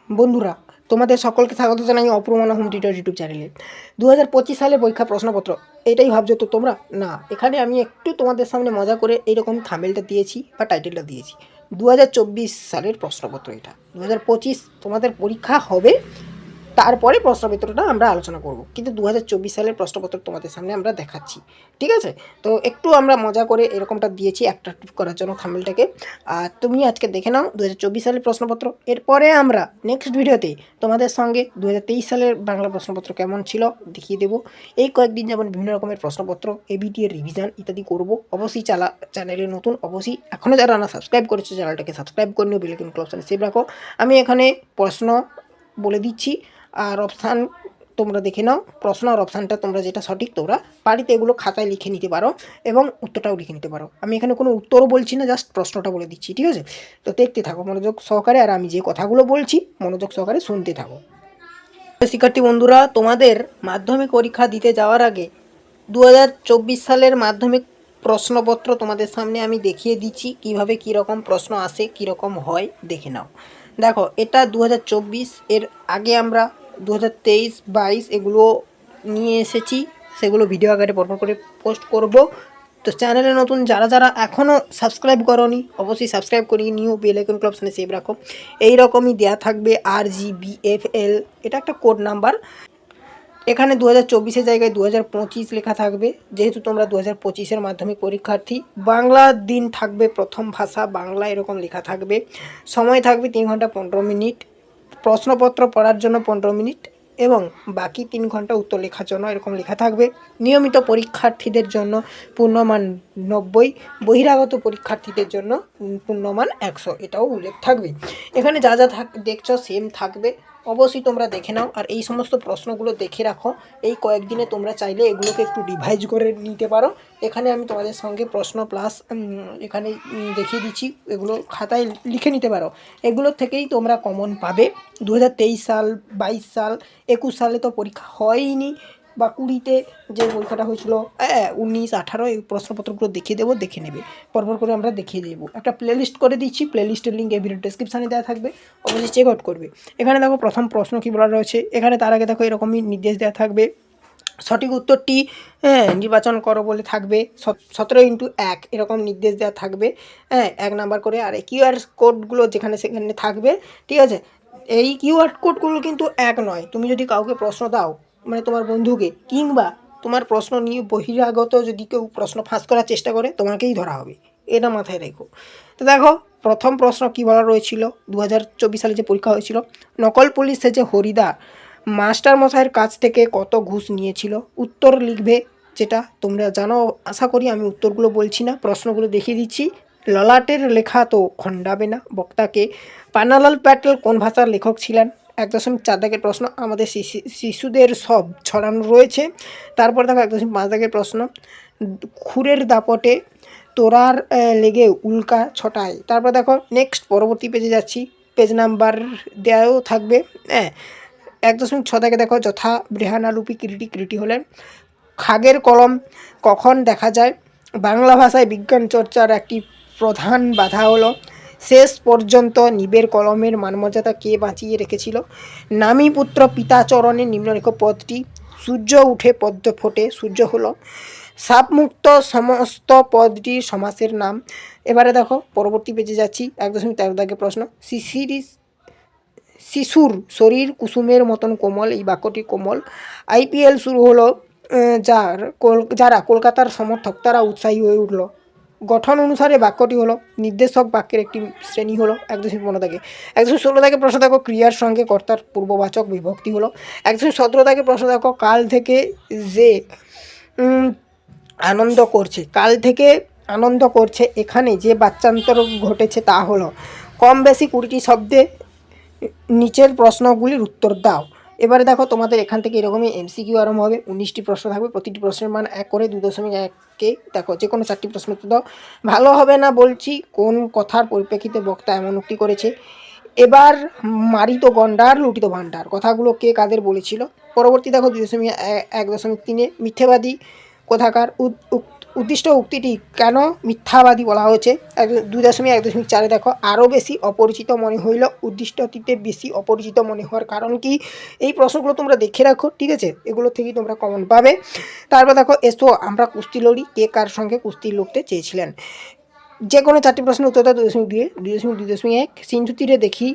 বন্ধুরা, তোমাদের সকলকে স্বাগত জানাই অপরমানা হোম টিউটর ইউটিউব চ্যানেলে। 2025 সালের পরীক্ষা প্রশ্নপত্র এটাই ভাবছো তো তোমরা? না, এখানে আমি একটু তোমাদের সামনে মজা করে এইরকম থাম্বনেলটা দিয়েছি বা টাইটেলটা দিয়েছি। 2024 সালের প্রশ্নপত্র এটা। 2025 তোমাদের পরীক্ষা হবে, তারপরে প্রশ্নপত্রটা আমরা আলোচনা করব, কিন্তু 2024 সালের প্রশ্নপত্র তোমাদের সামনে আমরা দেখাচ্ছি। ঠিক আছে? তো একটু আমরা মজা করে এরকমটা দিয়েছি অ্যাট্রাক্টিভ করার জন্য থাম্বনেলটাকে। আর তুমি আজকে দেখে নাও 2024 সালের প্রশ্নপত্র। এরপরে আমরা নেক্সট ভিডিওতে তোমাদের সঙ্গে 2023 সালের বাংলা প্রশ্নপত্র কেমন ছিল দেখিয়ে দেবো। এই কয়েকদিন যেমন বিভিন্ন রকমের প্রশ্নপত্র, এবিটি এর রিভিশন ইত্যাদি করব। অবশ্যই চ্যানেলে নতুন, অবশ্যই এখনও যারা না সাবস্ক্রাইব করেছে চ্যানেলটাকে সাবস্ক্রাইব করে নিও, বেল আইকন ক্লিক করে সেভ রাখো। আমি এখানে প্রশ্ন বলে দিচ্ছি আর অপশান তোমরা দেখে নাও। প্রশ্ন আর অপশানটা তোমরা যেটা সঠিক তোমরা বাড়িতে এগুলো খাতায় লিখে নিতে পারো এবং উত্তরটাও লিখে নিতে পারো। আমি এখানে কোনো উত্তরও বলছি না, জাস্ট প্রশ্নটা বলে দিচ্ছি। ঠিক আছে? তো দেখতে থাকো মনোযোগ সহকারে, আর আমি যে কথাগুলো বলছি মনোযোগ সহকারে শুনতে থাকো। শিক্ষার্থী বন্ধুরা, তোমাদের মাধ্যমিক পরীক্ষা দিতে যাওয়ার আগে 2024 সালের মাধ্যমিক প্রশ্নপত্র তোমাদের সামনে আমি দেখিয়ে দিচ্ছি কিভাবে কীরকম প্রশ্ন আসে, কীরকম হয় দেখে নাও। দেখো, এটা 2024, এর আগে আমরা 2023, 22 এগুলো নিয়ে এসেছি, সেগুলো ভিডিও আকারে পরপর করে পোস্ট করব। তো চ্যানেলে নতুন যারা যারা এখনও সাবস্ক্রাইব করোনি অবশ্যই সাবস্ক্রাইব করিয়ে নিও, বেল আইকন অপশানে সেভ রাখো। এই রকমই দেওয়া থাকবে RGBFL, এটা একটা কোড নাম্বার। এখানে 2024-এর জায়গায় 2025 লেখা থাকবে, যেহেতু তোমরা 2025-এর মাধ্যমিক পরীক্ষার্থী। বাংলা দিন থাকবে, প্রথম ভাষা বাংলা এরকম লেখা থাকবে। সময় থাকবে 3 ঘন্টা 15 মিনিট, প্রশ্নপত্র পড়ার জন্য 15 মিনিট এবং বাকি 3 ঘন্টা উত্তর লেখার জন্য এরকম লেখা থাকবে। নিয়মিত পরীক্ষার্থীদের জন্য পূর্ণমান 90, বহিরাগত পরীক্ষার্থীদের জন্য পূর্ণমান 100, এটাও উল্লেখ থাকবে। এখানে যা যা দেখছো সেম থাকবে, অবশ্যই তোমরা দেখে নাও। আর এই সমস্ত প্রশ্নগুলো দেখে রাখো, এই কয়েকদিনে তোমরা চাইলে এগুলোকে একটু রিভাইজ করে নিতে পারো। এখানে আমি তোমাদের সঙ্গে প্রশ্ন প্লাস এখানে দেখিয়ে দিচ্ছি, এগুলো খাতায় লিখে নিতে পারো। এগুলোর থেকেই তোমরা কমন পাবে। 2023 সাল, 22 সাল, 21 সালে তো পরীক্ষা হয়নি, বা 20-তে যে পরীক্ষাটা হয়েছিল, 19, 18 এই প্রশ্নপত্রগুলো দেখিয়ে দেবো, দেখে নেবে। পরপর করে আমরা দেখিয়ে দেবো। একটা প্লেলিস্ট করে দিচ্ছি, প্লেলিস্টের লিঙ্ক এই ভিডিও ডেসক্রিপশানে দেওয়া থাকবে, অবশ্যই চেক আউট করবে। এখানে দেখো প্রথম প্রশ্ন কী বলা রয়েছে। এখানে তার আগে দেখো এরকমই নির্দেশ দেওয়া থাকবে, সঠিক উত্তরটি নির্বাচন করো বলে থাকবে। 17x1 এরকম নির্দেশ দেওয়া থাকবে, 1 নাম্বার করে। আর কিউআর কোডগুলো যেখানে সেখানে থাকবে। ঠিক আছে? এই কিউআর কোডগুলো কিন্তু এক নয়। তুমি যদি কাউকে প্রশ্ন দাও, মানে তোমার বন্ধুকে, কিংবা তোমার প্রশ্ন নিয়ে বহিরাগত যদি কেউ প্রশ্ন ফাঁস করার চেষ্টা করে, তোমাকেই ধরা হবে, এটা মাথায় রেখো। তো দেখো প্রথম প্রশ্ন কী বলা রয়েছিল, 2024 সালে যে পরীক্ষা হয়েছিল, নকল পুলিশ সেজে হরিদা মাস্টার মশাইয়ের কাছ থেকে কত ঘুষ নিয়েছিল। উত্তর লিখবে, যেটা তোমরা জানো আশা করি। আমি উত্তরগুলো বলছি না, প্রশ্নগুলো দেখিয়ে দিচ্ছি। ললাটের লেখা তো খণ্ডাবে না বক্তাকে। পান্নালাল প্যাটেল কোন ভাষার লেখক ছিলেন? 1.4 দাগের প্রশ্ন, আমাদের শিশুদের সব ছড়ানো রয়েছে। তারপর দেখো 1.5 দাগের প্রশ্ন, খুরের দাপটে তোরার লেগে উল্কা ছটায়। তারপর দেখো নেক্সট পরবর্তী পেজে যাচ্ছি, পেজ নাম্বার দেওয়াও থাকবে। 1.6 দাগে দেখো, যথা বৃহানালুপি কিরিটি, কিরিটি হলেন। খাগের কলম কখন দেখা যায়? বাংলা ভাষায় বিজ্ঞান চর্চার একটি প্রধান বাধা হলো। শেষ পর্যন্ত নিবের কলমের মানমর্যাদা কে বাঁচিয়ে রেখেছিল? নামী পুত্র পিতাচরণের নিম্নরেখ পদটি। সূর্য উঠে পদ্ম ফোটে, সূর্য হলো। সাপমুক্ত সমস্ত পদটির সমাসের নাম। এবারে দেখো পরবর্তী পেজে যাচ্ছি, 1.13 দাগে প্রশ্ন, শিশুর শরীর কুসুমের মতন কোমল, এই বাক্যটি কোমল। IPL শুরু হলো, যারা কলকাতার সমর্থক তারা উৎসাহী হয়ে উঠল। গঠন অনুসারে বাক্যটি হলো, নির্দেশক বাক্যের একটি শ্রেণী হলো। 1.15 দাগে 1.16 দাগে প্রশ্ন দেখো, ক্রিয়ার সঙ্গে কর্তার পূর্ববাচক বিভক্তি হলো। 1.17 দাগে প্রশ্ন দেখো, কাল থেকে যে আনন্দ করছে, কাল থেকে আনন্দ করছে, এখানে যে বাচ্চান্তর ঘটেছে তা হলো। কম বেশি 20টি শব্দে নিচের প্রশ্নগুলির উত্তর দাও। এবারে দেখো তোমাদের এখান থেকে এরকমই MCQ আরম্ভ হবে। 19টি প্রশ্ন থাকবে, প্রতিটি প্রশ্নের মান 1 করে। 2.1-কে দেখো যে কোনো 4টি প্রশ্ন উত্তর দাও। ভালো হবে না বলছি, কোন কথার পরিপ্রেক্ষিতে বক্তা এমন উক্তি করেছে? এবার মারিত গন্ডার লুটিত ভাণ্ডার, কথাগুলো কে কাদের বলেছিল? পরবর্তী দেখো 2.1.3, মিথ্যেবাদী কোথাকার উদ্দিষ্ট উক্তিটি কেন মিথ্যাবাদী বলা হয়েছে? 2.1.4 দেখো, আরও বেশি অপরিচিত মনে হইল। উদ্দিষ্টটিতে বেশি অপরিচিত মনে হওয়ার কারণ কি? এই প্রশ্নগুলো তোমরা দেখে রাখো, ঠিক আছে? এগুলো থেকেই তোমরা কমন পাবে। তারপর দেখো, এসো আমরা কুস্তি লড়ি, কে কার সঙ্গে কুস্তি লড়তে চেয়েছিলেন? যে কোনো 4টি প্রশ্নের উত্তর দাও। 2.2, 2.2.1 সিন্ধু তীরে দেখি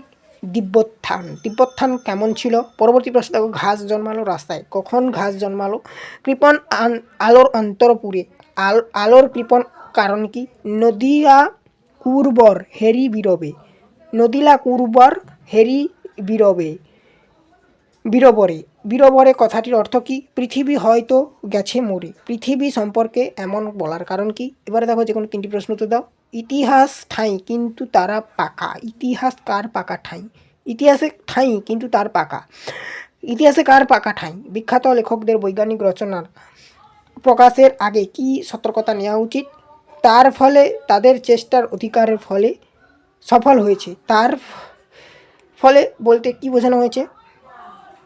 তিব্বত্থান কেমন ছিল? পরবর্তী প্রশ্ন দেখো, ঘাস জন্মালো রাস্তায়, কখন ঘাস জন্মালো? কৃপণ আলোর অন্তরপুরে, আলোর কৃপণ কারণ কি? নদিয়া কুর্বর হেরি বিরবে, নদিলা কুর্বর হেরি বিরবে, বীরবরে কথাটির অর্থ কি? পৃথিবী হয়তো গেছে মরে। পৃথিবী সম্পর্কে এমন বলার কারণ কি? এবারে দেখো যে কোনো 3টি প্রশ্ন উত্তর দাও। ইতিহাস ঠাঁই কিন্তু তারা পাকা, ইতিহাস কার পাকা ঠাঁই? ইতিহাসে ঠাঁই কিন্তু তার পাকা, ইতিহাসে কার পাকা ঠাঁই? বিখ্যাত লেখকদের বৈজ্ঞানিক রচনার প্রকাশের আগে কি সতর্কতা নেওয়া উচিত? তার ফলে তাদের চেষ্টার অধিকারের ফলে সফল হয়েছে। তার ফলে বলতে কি বোঝানো হয়েছে?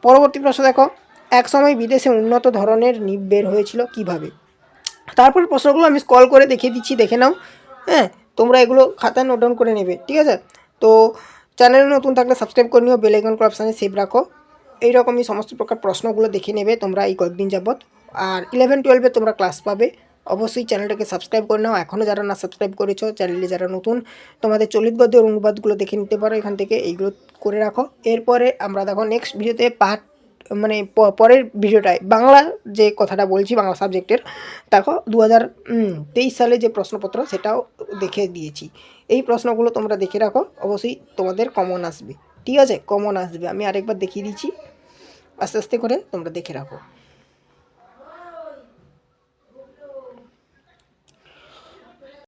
পরবর্তী প্রশ্ন দেখো, এক সময় বিদেশে উন্নত ধরনের নিব বের হয়েছিল কিভাবে? তারপর প্রশ্নগুলো আমি স্ক্রল করে দেখিয়ে দিচ্ছি, দেখে নাও। হ্যাঁ, তোমরা এগুলো খাতায় নোট ডাউন করে নেবে, ঠিক আছে? তো চ্যানেলে নতুন থাকলে সাবস্ক্রাইব করে নিও, বেল আইকন অপশানে সেভ রাখো। এইরকমই সমস্ত প্রকার প্রশ্নগুলো দেখে নেবে তোমরা এই কয়েকদিন যাবত। আর 11-12-এ তোমরা ক্লাস পাবে। অবশ্যই চ্যানেলটাকে সাবস্ক্রাইব করে নাও, এখনও যারা না সাবস্ক্রাইব করেছো। চ্যানেলে যারা নতুন, তোমাদের চলিত গদ্যের অনুবাদগুলো দেখে নিতে পারো এখান থেকে, এইগুলো করে রাখো। এরপরে আমরা দেখো নেক্সট ভিডিওতে পরের ভিডিওটায় বাংলা যে কথাটা বলছি, বাংলা সাবজেক্টের, দেখো 2023 সালে যে প্রশ্নপত্র সেটাও দেখে দিয়েছি। এই প্রশ্নগুলো তোমরা দেখে রাখো, অবশ্যই তোমাদের কমন আসবে, ঠিক আছে? কমন আসবে, আমি আরেকবার দেখিয়ে দিচ্ছি, আস্তে আস্তে করে তোমরা দেখে রাখো।